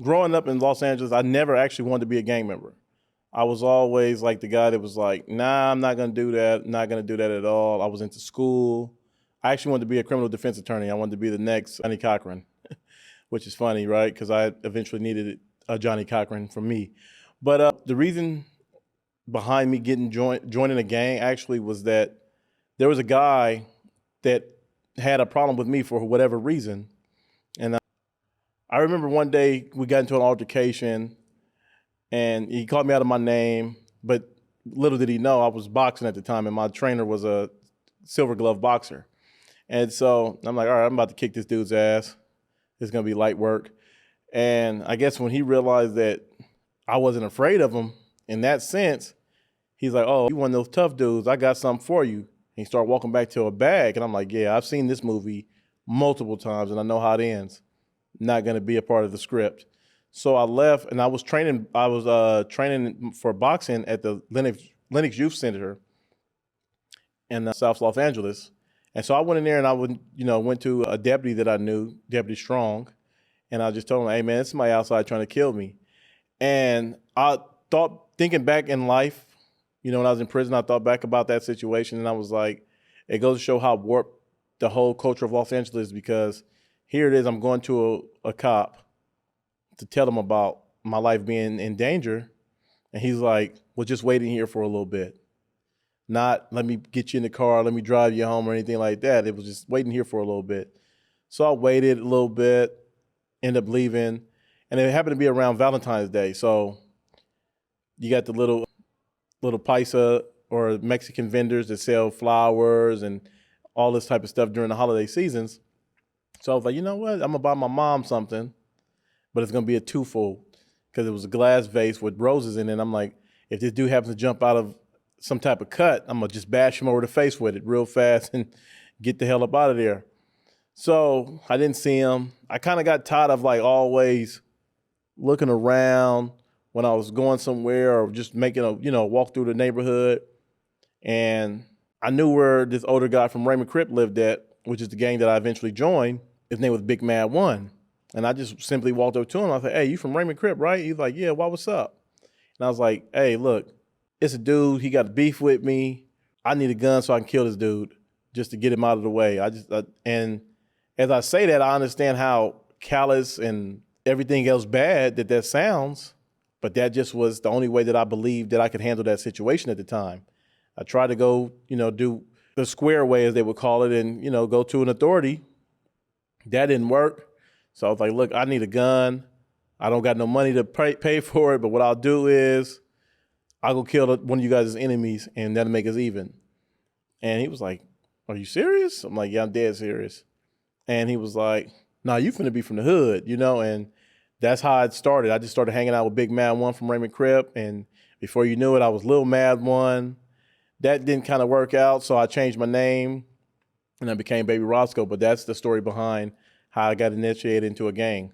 growing up in Los Angeles, I never actually wanted to be a gang member. I was always like the guy that was like, nah, I'm not gonna do that, not gonna do that at all. I was into school. I actually wanted to be a criminal defense attorney. I wanted to be the next Johnny Cochran, which is funny, right? Because I eventually needed a Johnny Cochran for me. But the reason behind me getting joining a gang actually was that there was a guy that had a problem with me for whatever reason. And I remember one day we got into an altercation and he called me out of my name, but little did he know I was boxing at the time and my trainer was a silver glove boxer. And so I'm like, all right, I'm about to kick this dude's ass. It's gonna be light work. And I guess when he realized that I wasn't afraid of him in that sense, he's like, oh, you one of those tough dudes, I got something for you. And he started walking back to a bag and I'm like, yeah, I've seen this movie multiple times and I know how it ends. Not gonna be a part of the script. So I left and I was training for boxing at the Lennox Youth Center in South Los Angeles. And so I went in there and I went to a deputy that I knew, Deputy Strong, and I just told him, hey man, there's somebody outside trying to kill me. And I thought, thinking back in life, when I was in prison, I thought back about that situation and I was like, it goes to show how warped the whole culture of Los Angeles is, because here it is, I'm going to a cop to tell him about my life being in danger. And he's like, well, just wait in here for a little bit. Not let me get you in the car, let me drive you home or anything like that. It was just waiting here for a little bit. So I waited a little bit, ended up leaving. And it happened to be around Valentine's Day. So you got the little paisa or Mexican vendors that sell flowers and all this type of stuff during the holiday seasons. So I was like, you know what? I'm gonna buy my mom something, but it's gonna be a twofold, because it was a glass vase with roses in it. I'm like, if this dude happens to jump out of some type of cut, I'm gonna just bash him over the face with it real fast and get the hell up out of there. So I didn't see him. I kind of got tired of like always looking around when I was going somewhere or just making a walk through the neighborhood. And I knew where this older guy from Raymond Crip lived at, which is the gang that I eventually joined. His name was Big Mad One. And I just simply walked up to him. I said, hey, you from Raymond Crip, right? He's like, yeah, what's up? And I was like, hey, look, it's a dude. He got beef with me. I need a gun so I can kill this dude just to get him out of the way. And as I say that, I understand how callous and everything else bad that sounds, but that just was the only way that I believed that I could handle that situation at the time. I tried to go, do the square way, as they would call it, and, go to an authority. That didn't work. So I was like, look, I need a gun. I don't got no money to pay for it, but what I'll do is I'll go kill one of you guys' enemies and that'll make us even. And he was like, are you serious? I'm like, yeah, I'm dead serious. And he was like, nah, you finna be from the hood, and that's how it started. I just started hanging out with Big Mad One from Raymond Crip, and before you knew it, I was Lil Mad One. That didn't kind of work out, so I changed my name and I became Baby Roscoe, but that's the story behind how I got initiated into a gang.